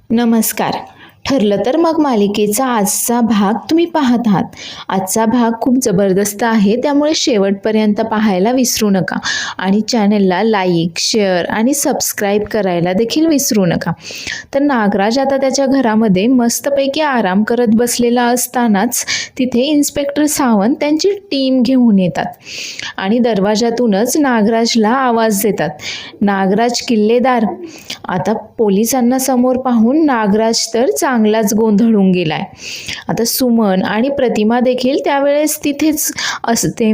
नमस्कार. ठरलं तर मग मालिकेचा आजचा भाग तुम्ही पाहत आहात. आजचा भाग खूप जबरदस्त आहे, त्यामुळे शेवटपर्यंत पाहायला विसरू नका आणि चॅनलला लाईक, शेअर आणि सबस्क्राईब करायला देखील विसरू नका. तर नागराज आता त्याच्या घरामध्ये मस्तपैकी आराम करत बसलेला असतानाच तिथे इन्स्पेक्टर सावंत त्यांची टीम घेऊन येतात आणि दरवाजातूनच नागराजला आवाज देतात, नागराज किल्लेदार. आता पोलिसांना समोर पाहून नागराज तर चांगलाच गोंधळून गेलाय. आता सुमन आणि प्रतिमा देखील त्यावेळेस तिथेच असते.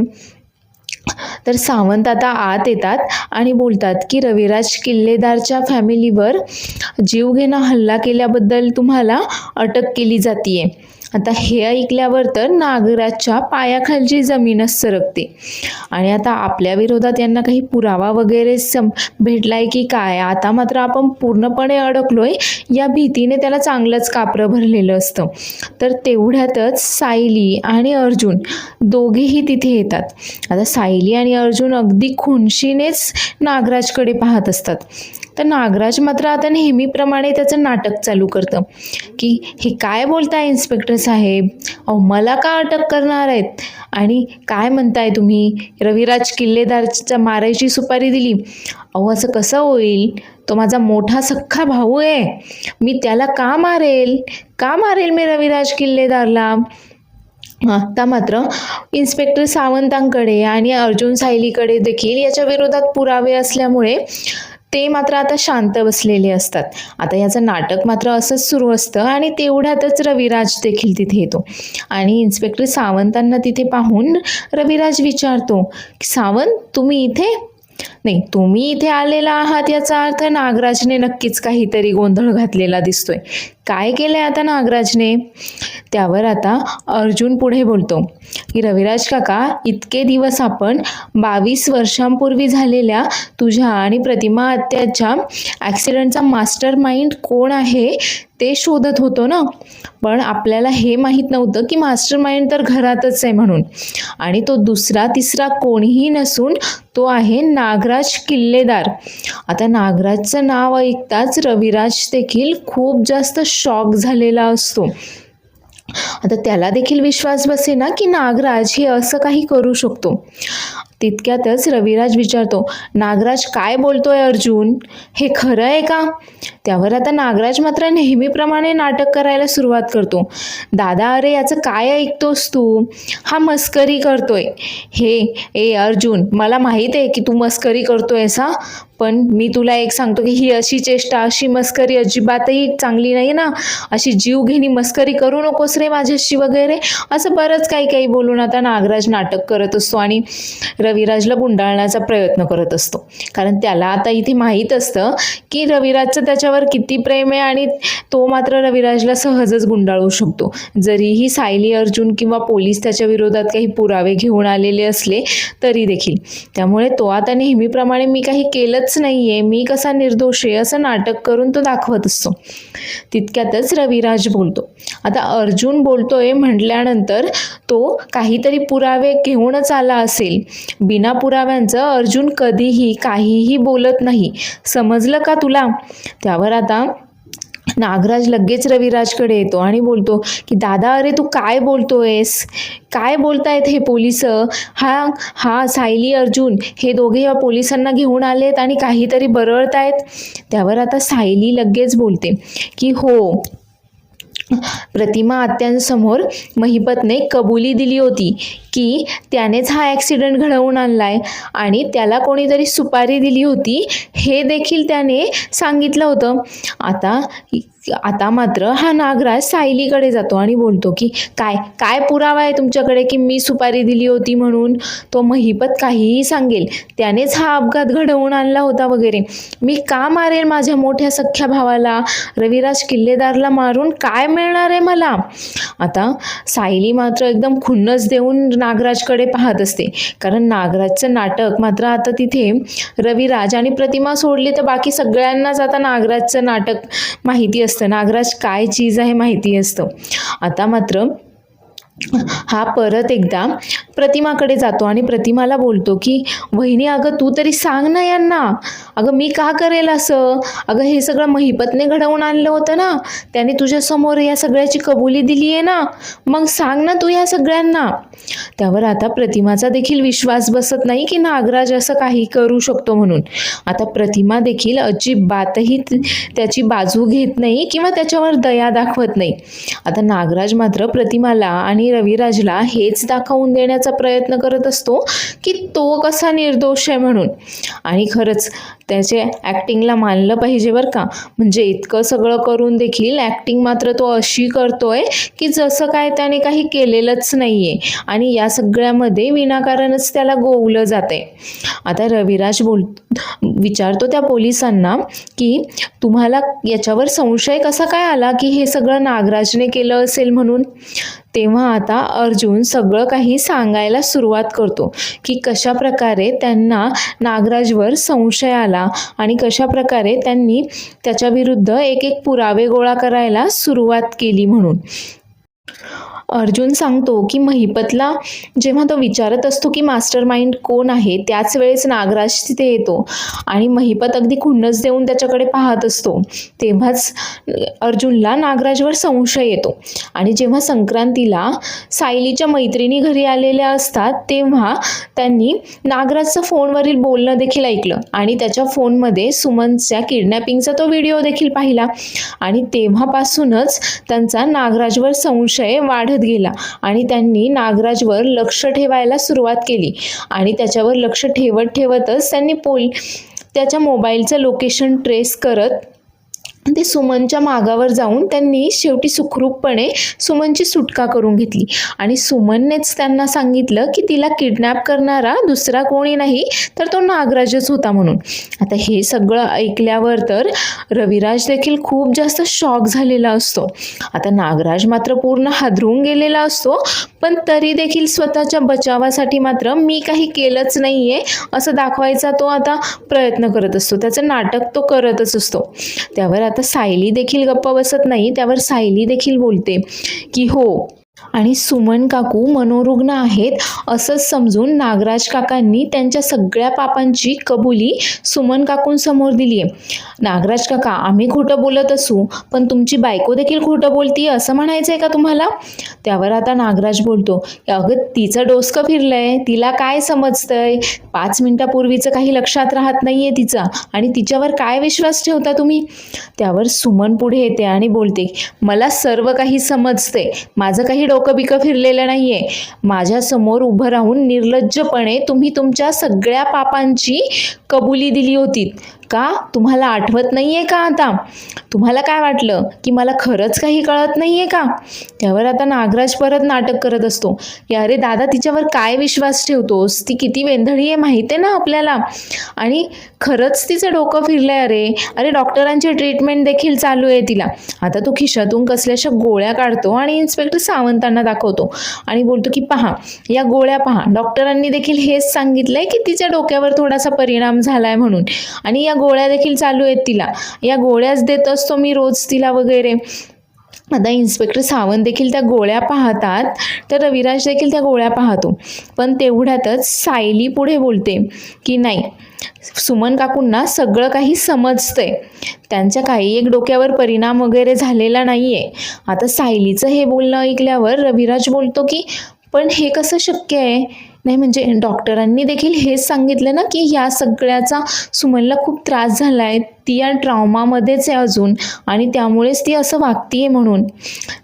तर सावंत आता आत येतात आणि बोलतात की रविराज किल्लेदारच्या फॅमिलीवर जीवघेणा हल्ला केल्याबद्दल तुम्हाला अटक केली जातीये. आता हे ऐकल्यावर तर नागराजच्या पायाखालची जमीनच सरकते आणि आता आपल्या विरोधात यांना काही पुरावा वगैरे भेटलाय की काय, आता मात्र आपण पूर्णपणे अडकलोय या भीतीने त्याला चांगलंच कापरं भरलेलं असतं. तर तेवढ्यातच सायली आणि अर्जुन दोघेही तिथे येतात. आता सायली आणि अर्जुन अगदी खुनशीनेच नागराजकडे पाहत असतात. तर नागराज मात्र आता नेहमीप्रमाणे त्याचं नाटक चालू करतं की हे काय बोलताय इन्स्पेक्टर साहेब, अहो मला का अटक करणार आहेत आणि काय म्हणताय तुम्ही, रविराज किल्लेदारच्या मारायची सुपारी दिली. अहो असं कसं होईल, तो माझा मोठा सख्खा भाऊ आहे, मी त्याला का मारेल मी रविराज किल्लेदारला. आता मात्र इन्स्पेक्टर सावंतांकडे आणि अर्जुन सायलीकडे देखील याच्या विरोधात पुरावे असल्यामुळे ते मात्र आता शांत बसलेले असतात. आता याचं नाटक मात्र असंच सुरू असतं आणि तेवढ्यातच रविराज देखील तिथे येतो आणि इन्स्पेक्टर सावंतांना तिथे पाहून रविराज विचारतो, सावंत तुम्ही इथे? नाही, तुम्ही इथे आलेला आहात याचा अर्थ नागराजने नक्कीच काहीतरी गोंधळ घातलेला दिसतोय. काय केलंय आता नागराजने? त्यावर आता अर्जुन पुढे बोलतो की रविराज काका, इतके दिवस आपण 22 वर्षांपूर्वी झालेल्या तुझ्या आणि प्रतिमा आत्याच्या ॲक्सिडेंटचा मास्टर माइंड कोण आहे ते शोधत होतो ना, पण आपल्याला हे माहीत नव्हतं की मास्टर माइंड तर घरातच आहे म्हणून, आणि तो दुसरा तिसरा कोणीही नसून तो आहे नागराज किल्लेदार. आता नागराजचं नाव ऐकताच रविराज देखील खूप जास्त शॉक झालेला असतो. आता त्याला देखील विश्वास बसेना की नागराज हे असं काही करू शकतो. तितक्यातच रविराज विचारतो, नागराज काय बोलतोय अर्जुन, हे खरं आहे का? त्यावर आता नागराज मात्र नेहमीप्रमाणे नाटक करायला सुरुवात करतो, दादा अरे याचं काय ऐकतोस तू, हा मस्करी करतोय. ए अर्जुन, मला माहीत आहे की तू मस्करी करतोयस हा, पण मी तुला एक सांगतो की ही अशी चेष्टा, अशी मस्करी अजिबातही चांगली नाही ना, अशी जीवघेणी मस्करी करू नकोस रे माझ्याशी वगैरे, असं बरंच काही बोलून आता नागराज नाटक करत असतो आणि रविराजला गुंडाळण्याचा प्रयत्न करत असतो. कारण त्याला आता इथे माहीत असतं की रविराजचं त्याच्यावर किती प्रेम आहे आणि तो मात्र रविराजला सहजच गुंडाळू शकतो, जरीही सायली, अर्जुन किंवा पोलीस त्याच्या विरोधात काही पुरावे घेऊन आलेले असले तरी देखील. त्यामुळे तो आता नेहमीप्रमाणे मी काही केलंच नाहीये, मी कसा निर्दोष आहे असं नाटक करून तो दाखवत असतो. तितक्यातच रविराज बोलतो. आता अर्जुन बोलतोय म्हटल्यानंतर तो काहीतरी पुरावे घेऊनच आला असेल. बिना पुराव्यांचं अर्जुन कधीही काहीही बोलत नाही, समजलं का तुला? त्यावर आता नागराज लगेच रविराजकडे येतो आणि बोलतो की दादा अरे तू काय बोलतोयस, काय बोलतायत हे पोलिस, हा सायली अर्जुन हे दोघे या पोलिसांना घेऊन आलेत आणि काहीतरी बरळतायत. त्यावर आता सायली लगेच बोलते की हो, प्रतिमा आत्यांसमोर महिपतने कबुली दिली होती की त्यानेच हा ॲक्सिडेंट घडवून आणलाय आणि त्याला कोणीतरी सुपारी दिली होती हे देखील त्याने सांगितलं होतं. आता मात्र हा नागराज सायलीकडे जातो आणि बोलतो की काय पुरावा आहे तुमच्याकडे की मी सुपारी दिली होती म्हणून? तो महिपत काहीही सांगेल, त्यानेच हा अपघात घडवून आणला होता वगैरे. मी का मारेल माझ्या मोठ्या सख्ख्या भावाला, रविराज किल्लेदारला मारून काय मिळणार आहे मला? आता सायली मात्र एकदम खुन्नस देऊन नागराजकडे पाहत असते, कारण नागराजचं नाटक मात्र आता तिथे रविराज आणि प्रतिमा सोडली तर बाकी सगळ्यांनाच आता नागराजचं नाटक माहिती असतं, नागराज काय चीज आहे माहिती असतं. आता मात्र हा परत एकदा प्रतिमाकडे जातो आणि प्रतिमाला बोलतो की वहिनी, अगं तू तरी सांग ना यांना, अगं मी का करेल असं, अगं हे सगळं महिपतने घडवून आणलं होतं ना, त्याने तुझ्यासमोर या सगळ्याची कबुली दिली आहे ना, मग सांग ना तू या सगळ्यांना. त्यावर आता प्रतिमाचा देखील विश्वास बसत नाही की नागराज असं काही करू शकतो म्हणून. आता प्रतिमा देखील अजिबातही त्याची बाजू घेत नाही किंवा त्याच्यावर दया दाखवत नाही. आता नागराज मात्र प्रतिमाला आणि रविराजला हेच दाखवून देण्याचा प्रयत्न करत असतो की तो कसा निर्दोष आहे म्हणून. आणि खरंच त्याचे ॲक्टिंगला मानलं पाहिजे बरं का. म्हणजे इतकं सगळं करून देखील ॲक्टिंग मात्र तो अशी करतोय की जसं काय त्याने काही केलेलंच नाहीये आणि या सगळ्यामध्ये विनाकारणच त्याला गोवलं जाते. आता रविराज विचारतो त्या पोलिसांना की तुम्हाला याच्यावर संशय कसा काय आला की हे सगळं नागराजने केलं असेल म्हणून. तेव्हा आता अर्जुन सगळं काही सांगायला सुरुवात करतो की कशा प्रकारे त्यांना नागराजवर संशय आला आणि कशा प्रकारे त्यांनी त्याच्याविरुद्ध एक एक पुरावे गोळा करायला सुरुवात केली म्हणून. अर्जुन सांगतो की महिपतला जेव्हा तो विचारत असतो की मास्टर माइंड कोण आहे, त्याच वेळेस नागराज तिथे येतो आणि महिपत अगदी खुन्नस देऊन त्याच्याकडे पाहत असतो. तेव्हाच अर्जुनला नागराजवर संशय येतो. आणि जेव्हा संक्रांतीला सायलीच्या मैत्रिणी घरी आलेल्या असतात तेव्हा त्यांनी नागराजचं फोनवरील बोलणं देखील ऐकलं आणि त्याच्या फोनमध्ये सुमनच्या किडनॅपिंगचा तो व्हिडिओ देखील पाहिला. आणि तेव्हापासूनच त्यांचा नागराजवर संशय वाढत गेला आणि त्यांनी नागराजवर लक्ष ठेवायला सुरुवात केली. आणि त्याच्यावर लक्ष ठेवतच त्यांनी त्याच्या मोबाईलचं लोकेशन ट्रेस करत ते सुमनच्या मागावर जाऊन त्यांनी शेवटी सुखरूपपणे सुमनची सुटका करून घेतली. आणि सुमननेच त्यांना सांगितलं की तिला किडनॅप करणारा दुसरा कोणी नाही तर तो नागराजच होता म्हणून. आता हे सगळं ऐकल्यावर तर रविराज देखील खूप जास्त शॉक झालेला असतो. आता नागराज मात्र पूर्ण हादरून गेलेला असतो, पण तरी देखील स्वतःच्या बचावासाठी मात्र मी काही केलंच नाहीये असं दाखवायचा तो आता प्रयत्न करत असतो. त्याचं नाटक तो करतच असतो. त्यावर आता सायली देखील गप्प बसत नाही. त्यावर सायली देखील बोलते की हो, आणि सुमन काकू मनोरुग्ण आहेत असंच समजून नागराज काकांनी त्यांच्या सगळ्या पापांची कबुली सुमन काकूंसमोर दिली आहे. नागराज काका, आम्ही खोटं बोलत असू पण तुमची बायको देखील खोटं बोलतीये असं म्हणायचं आहे का तुम्हाला. त्यावर आता नागराज बोलतो, अगं तिचं डोसकं फिरलंय, तिला काय समजतंय, 5 मिनिटापूर्वीचं काही लक्षात राहत नाहीये तिचं, आणि तिच्यावर काय विश्वास ठेवता तुम्ही. त्यावर सुमन पुढे येते आणि बोलते, मला सर्व काही समजते, माझं काही डोकं बिकं फिरलेलं नाहीये. माझ्यासमोर उभं राहून निर्लज्जपणे तुम्ही तुमच्या सगळ्या पापांची कबुली दिली होती. का तुम्हाला आठवत नाहीये का आता. तुम्हाला काय वाटलं की मला खरंच काही कळत नाहीये का. त्यावर आता नागराज परत नाटक करत असतो की अरे दादा, तिच्यावर काय विश्वास ठेवतोस, ती किती वेंधळी आहे माहिती आहे ना आपल्याला, आणि खरंच तिचं डोकं फिरलंय. अरे डॉक्टरांची ट्रीटमेंट देखील चालू आहे तिला. आता तो खिशातून कसल्याशा गोळ्या काढतो आणि इन्स्पेक्टर सावंतांना दाखवतो आणि बोलतो की पहा, या गोळ्या पहा, डॉक्टरांनी देखील हेच सांगितलंय की तिच्या डोक्यावर थोडासा परिणाम झालाय म्हणून, आणि या गोळ्या देखील चालू आहेत तिला, या गोळ्याच देत असतो मी रोज तिला वगैरे. आता इन्स्पेक्टर सावंत देखील त्या गोळ्या पाहतात तर रविराज देखील त्या गोळ्या पाहतो. पण तेवढ्यातच सायली पुढे बोलते की नाही, सुमन काकूंना सगळं काही समजतंय, त्यांच्या काही एक डोक्यावर परिणाम वगैरे झालेला नाहीये. आता सायलीचं हे बोलणं ऐकल्यावर रविराज बोलतो की पण हे कसं शक्य आहे. नाही म्हणजे डॉक्टरांनी देखील हेच सांगितलं ना की या सगळ्याचा सुमनला खूप त्रास झाला आहे, ती या ट्रॉमामध्येच आहे अजून, आणि त्यामुळेच ती असं वागतीये म्हणून.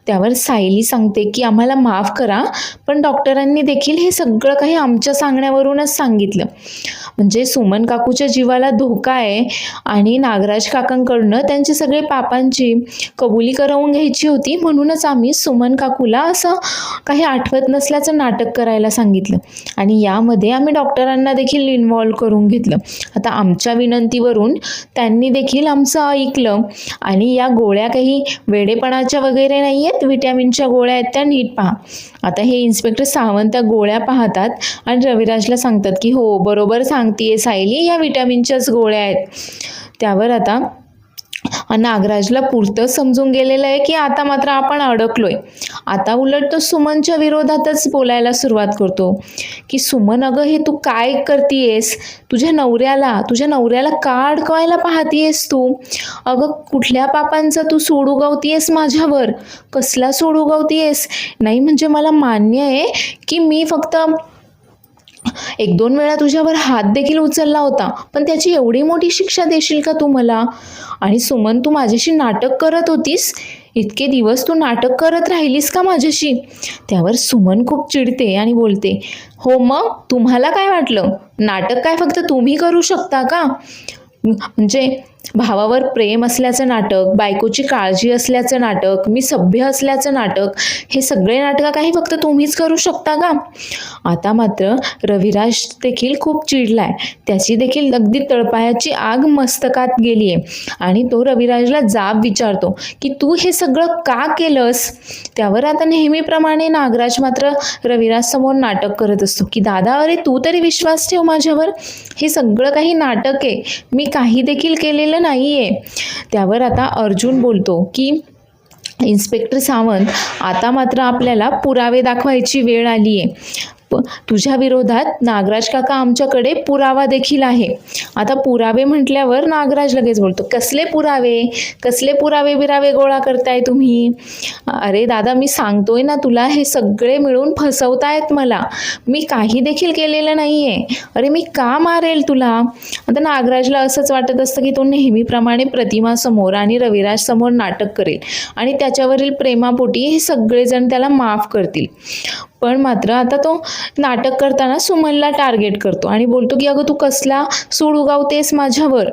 त्यावर सायली सांगते की आम्हाला माफ करा, पण डॉक्टरांनी देखील हे सगळं काही आमच्या सांगण्यावरूनच सांगितलं. म्हणजे सुमन काकूच्या जीवाला धोका आहे आणि नागराज काकांकडनं त्यांचे सगळे पापांची कबुली करवून घ्यायची होती, म्हणूनच आम्ही सुमन काकूला असं काही आठवत नसल्याचं नाटक करायला सांगितलं आणि यामध्ये आम्ही डॉक्टरांना देखील इन्व्हॉल्व करून घेतलं. आता आमच्या विनंतीवरून त्यांनी देखील आमचं ऐकलं, आणि या गोळ्या काही वेडेपणाच्या वगैरे नाही आहेत, विटॅमिनच्या गोळ्या आहेत, त्या नीट पहा. आता हे इन्स्पेक्टर सावंत त्या गोळ्या पाहतात आणि रविराजला सांगतात की हो, बरोबर सांगतीये सायली, या विटॅमिनच्याच गोळ्या आहेत. त्यावर आता नागराजला पुरतं समजून गेलेलं आहे की आता मात्र आपण अडकलोय. आता उलट तो सुमनच्या विरोधातच बोलायला सुरुवात करतो की सुमन, अगं हे तू काय करतीयेस? तुझ्या नवऱ्याला का अडकवायला पाहतीयेस तू? अगं कुठल्या पापांचा तू सूड उगवतीयेस माझ्यावर? कसला सूड उगवतीयेस? नाही म्हणजे मला मान्य आहे की मी फक्त 1-2 वेळा तुझ्यावर हात देखील उचलला होता, पण त्याची एवढी मोठी शिक्षा देशील का तू मला? आणि सुमन, तू माझ्याशी नाटक करत होतीस? इतके दिवस तू नाटक करत राहिलीस का माझ्याशी? त्यावर सुमन खूप चिडते आणि बोलते, हो मग तुम्हाला काय वाटलं? नाटक काय फक्त तुम्ही करू शकता का? म्हणजे भावावर प्रेम असल्याचं नाटक, बायकोची काळजी असल्याचं नाटक, मी सभ्य असल्याचं नाटक, हे सगळे नाटकं काही फक्त तुम्हीच करू शकता का? आता मात्र रविराज देखील खूप चिडलाय. त्याची देखील अगदी तळपायाची आग मस्तकात गेलीये आणि तो रविराजला जाब विचारतो की तू हे सगळं का केलंस? त्यावर आता नेहमीप्रमाणे नागराज मात्र रविराज समोर नाटक करत असतो की दादा, अरे तू तरी विश्वास ठेव माझ्यावर. हे सगळं काही नाटक आहे, मी काही देखील केलेलं नाहीये. त्यावर आता अर्जुन बोलतो की इन्स्पेक्टर सावंत, आता मात्र आपल्याला पुरावे दाखवायची वेळ आली आहे. तुझ्या विरोधात नागराज काका आमच्याकडे पुरावा देखील आहे. आता पुरावे म्हटल्यावर नागराज लगेच बोलतो, कसले पुरावे बिरावे गोळा करताय तुम्ही? अरे दादा, मी सांगतोय ना तुला, हे सगळे मिळून फसवतायत मला. मी काही देखील केलेलं नाहीये. अरे मी का मारेल तुला? आता नागराजला असंच वाटत असतं की तो नेहमीप्रमाणे प्रतिमा समोर आणि रविराज समोर नाटक करेल आणि त्याच्यावरील प्रेमापोटी हे सगळेजण त्याला माफ करतील. पण मात्र आता तो नाटक करताना सुमनला टार्गेट करतो आणि बोलतो की अगं तू कसला सूड उगवतेस माझ्यावर?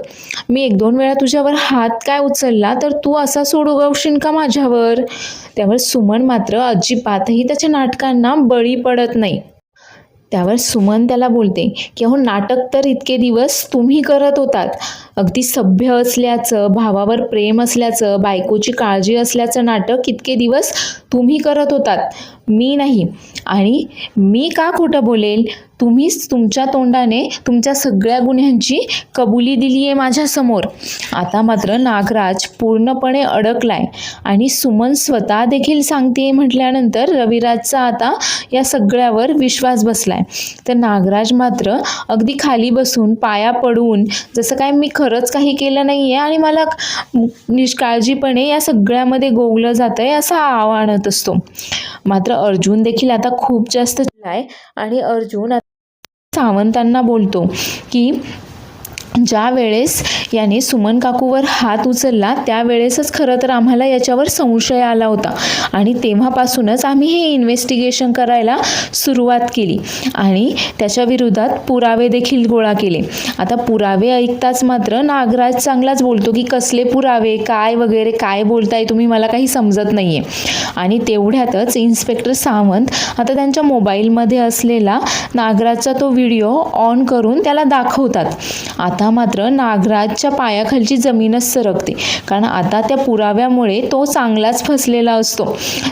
मी 1-2 वेळा तुझ्यावर हात काय उचलला तर तू असा सूड उगवशील का माझ्यावर? त्यावर सुमन मात्र अजिबातही त्याच्या नाटकांना बळी पडत नाही. त्यावर सुमन त्याला बोलते की अहो, नाटक तर इतके दिवस तुम्ही करत होतात. अगदी सभ्य असल्याचं, भावावर प्रेम असल्याचं, बायकोची काळजी असल्याचं नाटक इतके दिवस तुम्ही करत होतात, मी नाही. आणि मी का खोटं बोलेल? तुम्हीच तुमच्या तोंडाने तुमच्या सगळ्या गुन्ह्यांची कबुली दिली आहे माझ्यासमोर. आता मात्र नागराज पूर्णपणे अडकलाय आणि सुमन स्वतः देखील सांगते म्हटल्यानंतर रविराजचा आता या सगळ्यावर विश्वास बसलाय. तर नागराज मात्र अगदी खाली बसून पाया पडून जसं काय मी खरंच काही केलं नाहीये आणि मला निष्काळजीपणे या सगळ्यामध्ये गोवलं जातंय असं आणत असतो. मात्र अर्जुन देखील आता खूप जास्त चिडलाय आणि अर्जुन सावंतांना बोलतो की ज्या वेळेस याने सुमन काकूवर हात उचलला त्यावेळेसच खरं तर आम्हाला याच्यावर संशय आला होता आणि तेव्हापासूनच आम्ही हे इन्व्हेस्टिगेशन करायला सुरुवात केली आणि त्याच्या विरोधात पुरावे देखील गोळा केले. आता पुरावे ऐकताच मात्र नागराज चांगलाच बोलतो की कसले पुरावे, काय वगैरे काय बोलताय तुम्ही, मला काही समजत नाहीये. आणि तेवढ्यातच इन्स्पेक्टर सावंत आता त्यांच्या मोबाईलमध्ये असलेला नागराजचा तो व्हिडिओ ऑन करून त्याला दाखवतात. आता मात्र नागराजच्या पायाखालची जमीनच सरकते, कारण आता त्या पुराव्यामुळे तो चांगलाच फसलेला असतो.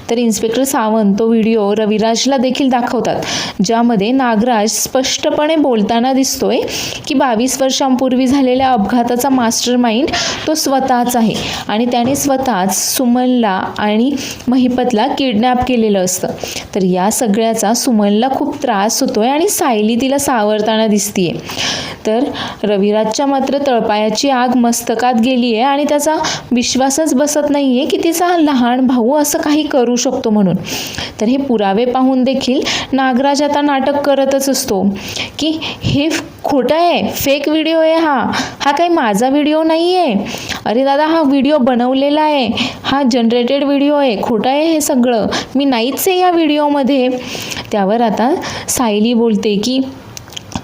तर इन्स्पेक्टर सावंत तो व्हिडिओ रविराजला देखील दाखवतात, ज्यामध्ये नागराज स्पष्टपणे बोलताना दिसतोय की 22 वर्षांपूर्वी झालेल्या अपघाताचा मास्टर माइंड तो स्वतःच आहे आणि त्याने स्वतःच सुमनला आणि महिपतला किडनॅप केलेलं असतं. तर या सगळ्याचा सुमनला खूप त्रास होतोय आणि सायली तिला सावरताना दिसतीये. तर रविराजच्या मात्र तळपायाची आग मस्तकात गेली आहे आणि त्याचा विश्वासच बसत नाहीये की तिचा लहान भाऊ असं काही करू शकतो म्हणून. तर हे पुरावे पाहून देखील नागराज आता नाटक करतच असतो की हे खोटं आहे, फेक व्हिडिओ आहे, हा काही माझा व्हिडिओ नाही आहे. अरे दादा, हा व्हिडिओ बनवलेला आहे, हा जनरेटेड व्हिडिओ आहे, खोटं आहे हे सगळं, मी नाहीच आहे या व्हिडिओमध्ये. त्यावर आता सायली बोलते की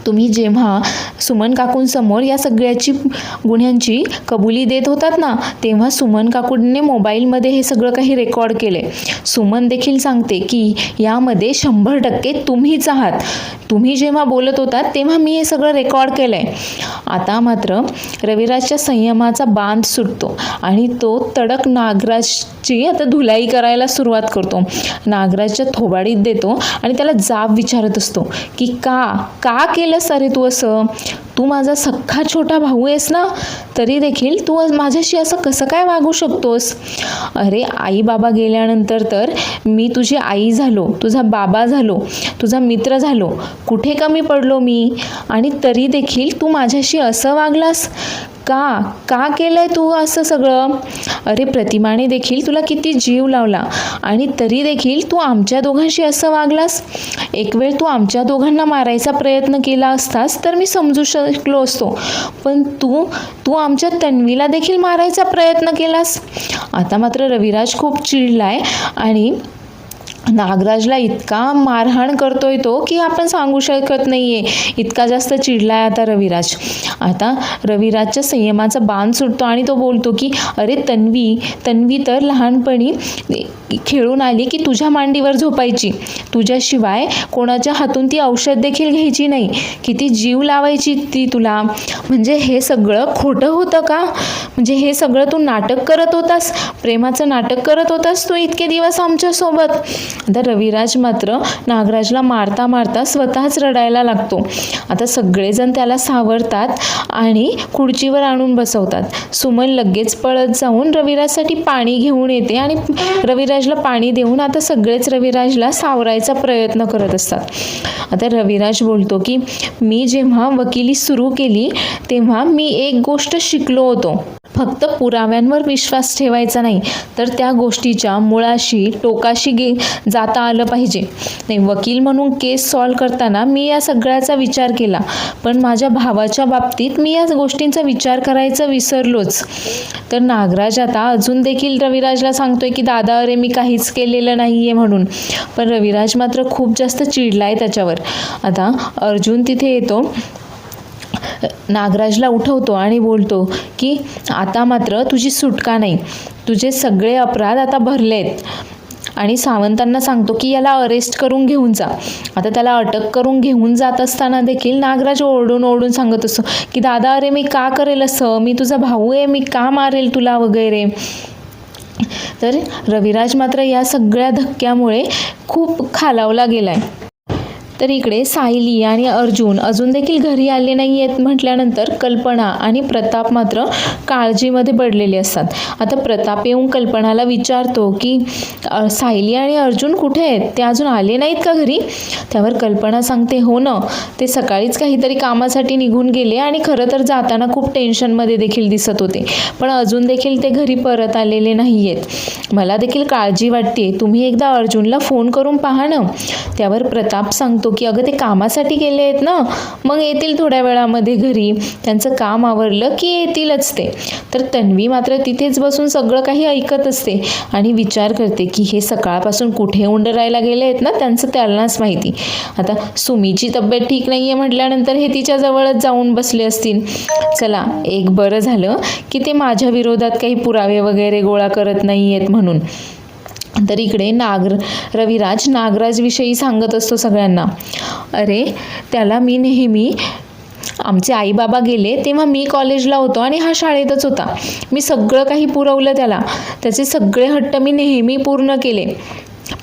तुम्ही जेव्हा सुमन काकूंसमोर या सगळ्याची गुन्ह्यांची कबुली देत होतात ना, तेव्हा सुमन काकूंनी मोबाईलमध्ये हे सगळं काही रेकॉर्ड केले. सुमन देखील सांगते की यामध्ये 100% तुम्हीच आहात. तुम्ही जेव्हा बोलत होतात तेव्हा मी हे सगळं रेकॉर्ड केलं आहे. आता मात्र रविराजच्या संयमाचा बांध सुटतो आणि तो तडक नागराजची आता धुलाई करायला सुरुवात करतो. नागराजच्या थोबाडीत देतो आणि त्याला जाब विचारत असतो की का केलंस अरे तू असं? तू माझा सख्खा छोटा भाऊ आहेस ना, तरी देखील तू माझ्याशी असं कसं काय वागू शकतोस? अरे आई बाबा गेल्यानंतर तर मी तुझी आई झालो, तुझा बाबा झालो, तुझा मित्र झालो, कुठे कमी पडलो मी? आणि तरी देखील तू माझ्याशी असं वागलास का? का केलंय तू असं सगळं? अरे प्रतिमाने देखील तुला किती जीव लावला आणि तरी देखील तू आमच्या दोघांशी असं वागलास. एक वेळ तू आमच्या दोघांना मारायचा प्रयत्न केला असतास तर मी समजू शकलो असतो, पण तू तू आमच्या तन्वीला देखील मारायचा प्रयत्न केलास. आता मात्र रविराज खूप चिडलाय आणि नागराजला इतका मारहाण करतोय तो की आपण सांगू शकत नाहीये, इतका जास्त चिडलाय आता रविराज. आता रविराजच्या संयमाचा बाण सुटतो आणि तो बोलतो की अरे तन्वी तर लहानपणी खेळून आली की तुझ्या मांडीवर झोपायची, तुझ्याशिवाय कोणाच्या हातून ती औषध देखील घ्यायची नाही, किती जीव लावायची ती तुला. म्हणजे हे सगळं खोटं होतं का? म्हणजे हे सगळं तू नाटक करत होतास, प्रेमाचं नाटक करत होतास तू इतके दिवस आमच्यासोबत. आता रविराज मात्र नागराजला मारता मारता स्वतःच रडायला लागतो. आता सगळेजण त्याला सावरतात आणि खुर्चीवर आणून बसवतात. सुमन लगेच पळत जाऊन रविराजसाठी पाणी घेऊन येते आणि रविराजला पाणी देऊन आता सगळेच रविराजला सावरायचा प्रयत्न करत असतात. आता रविराज बोलतो की मी जेव्हा वकिली सुरू केली तेव्हा मी एक गोष्ट शिकलो होतो, फक्त पुराव्यांवर विश्वास ठेवायचा नाही, तर त्या गोष्टीच्या मुळाशी टोकाशी जाता आलं पाहिजे. नाही, वकील म्हणून केस सॉल्व करताना मी या सगळ्याचा विचार केला, पण माझ्या भावाच्या बाबतीत मी या गोष्टींचा विचार करायचं विसरलोच. तर नागराज आता अजून देखील रविराजला सांगतोय की दादा अरे मी काहीच केलेलं नाहीये म्हणून, पण रविराज मात्र खूप जास्त चिडलाय त्याच्यावर. आता अर्जुन तिथे येतो, नागराजला उठवतो आणि बोलतो की आता मात्र तुझी सुटका नाही, तुझे सगळे अपराध आता भरलेत. आणि सावंतांना सांगतो की याला अरेस्ट करून घेऊन जा. आता त्याला अटक करून घेऊन जात असताना देखील नागराज ओरडून ओरडून सांगत असतो की दादा अरे मी का करेल असं, मी तुझा भाऊ आहे, मी का मारेल तुला वगैरे. तर रविराज मात्र या सगळ्या धक्क्यामुळे खूप खालावला गेलाय. तर इकडे सायली आणि अर्जुन अजून देखील घरी आले नाही आहेत म्हटल्यानंतर कल्पना आणि प्रताप मात्र काळजीमध्ये पडलेले असतात. आता प्रताप येऊन कल्पनाला विचारतो की सायली आणि अर्जुन कुठे आहेत, ते अजून आले नाहीत का घरी? त्यावर कल्पना सांगते हो ना, ते सकाळीच काहीतरी कामासाठी निघून गेले आणि खरं तर जाताना खूप टेन्शनमध्ये देखील दिसत होते, पण अजून देखील ते घरी परत आलेले नाही आहेत. मला देखील काळजी वाटते, तुम्ही एकदा अर्जुनला फोन करून पहा ना. त्यावर प्रताप सांगतो की अगं ते कामासाठी गेले आहेत ना, मग येतील थोड्या वेळामध्ये घरी, त्यांचं काम आवरलं की येतीलच ते. तर तन्वी मात्र तिथेच बसून सगळं काही ऐकत असते आणि विचार करते की हे सकाळपासून कुठे उंडरायला गेले आहेत ना, त्यांचं त्यांनाच माहिती. आता सुमीची तब्येत ठीक नाही आहे म्हटल्यानंतर हे तिच्या जवळच जाऊन बसले असतील. चला एक बरं झालं की ते माझ्या विरोधात काही पुरावे वगैरे गोळा करत नाही आहेत म्हणून. तर इकडे रविराज नागराजविषयी सांगत असतो सगळ्यांना. अरे त्याला मी नेहमी, आमचे आई बाबा गेले तेव्हा मी कॉलेजला होतो आणि हा शाळेतच होता, मी सगळं काही पुरवलं त्याला, त्याचे सगळे हट्ट मी नेहमी पूर्ण केले,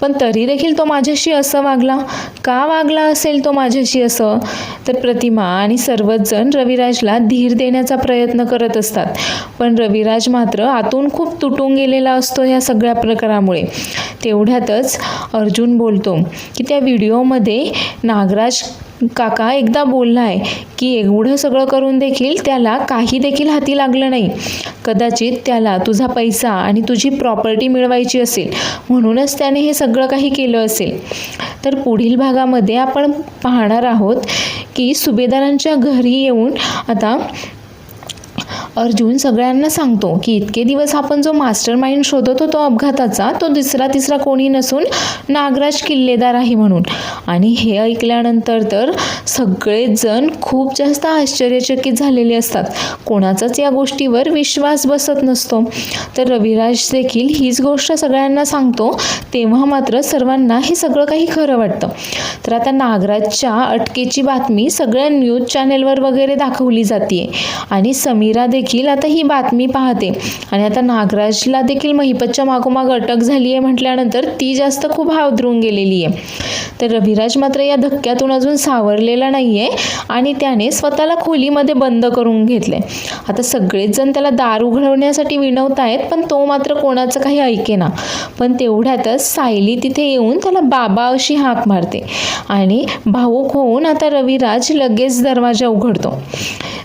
पण तरी देखील तो माझ्याशी असं वागला. का वागला असेल तो माझ्याशी असं? तर प्रतिमा आणि सर्वच जण रविराजला धीर देण्याचा प्रयत्न करत असतात, पण रविराज मात्र आतून खूप तुटून गेलेला असतो या सगळ्या प्रकारामुळे. तेवढ्यातच अर्जुन बोलतो की त्या व्हिडिओमध्ये नागराज काका एकदा बोलला आहे की एवढं सगळं करून देखील त्याला काही देखील हाती लागलं नाही. कदाचित त्याला तुझा पैसा आणि तुझी प्रॉपर्टी मिळवायची असेल म्हणूनच त्याने हे सगळं काही केलं असेल. तर पुढील भागामध्ये आपण पाहणार आहोत की सुभेदारांच्या घरी येऊन आता अर्जुन सगळ्यांना सांगतो की इतके दिवस आपण जो मास्टर माइंड शोधत होतो अपघाताचा, तो तिसरा कोणी नसून नागराज किल्लेदार आहे म्हणून. आणि हे ऐकल्यानंतर तर सगळेच जण खूप जास्त आश्चर्यचकित झालेले असतात, कोणाचाच या गोष्टीवर विश्वास बसत नसतो. तर रविराज देखील हीच गोष्ट सगळ्यांना सांगतो, तेव्हा मात्र सर्वांना हे सगळं काही खरं वाटतं. तर आता नागराजच्या अटकेची बातमी सगळ्या न्यूज चॅनेलवर वगैरे दाखवली जाते आणि समीरा देखील आता ही बातमी पाहते आणि आता नागराजला देखील महिपतच्या मागोमाग अटक झाली आहे म्हटल्यानंतर ती जास्त खूप हादरून गेलेली आहे. तर रविराज मात्र या धक्क्यातून अजून सावरलेला नाहीये आणि त्याने स्वतःला खोलीमध्ये बंद करून घेतलंय. आता सगळेच जण त्याला दार उघडवण्यासाठी विनवत आहेत, पण तो मात्र कोणाचं काही ऐकेना. पण तेवढ्यातच सायली तिथे येऊन त्याला बाबा अशी हाक मारते आणि भावूक होऊन आता रविराज लगेच दरवाजा उघडतो.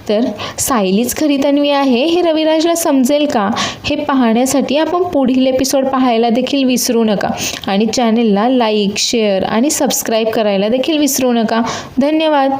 तर सायलीच खरी तन्वी आहे हे रविराजला समजेल का, हे पाहण्यासाठी आपण पुढील एपिसोड पाहायला देखील विसरू नका आणि चॅनेलला लाईक, शेअर आणि सबस्क्राईब करायला देखील विसरू नका. धन्यवाद.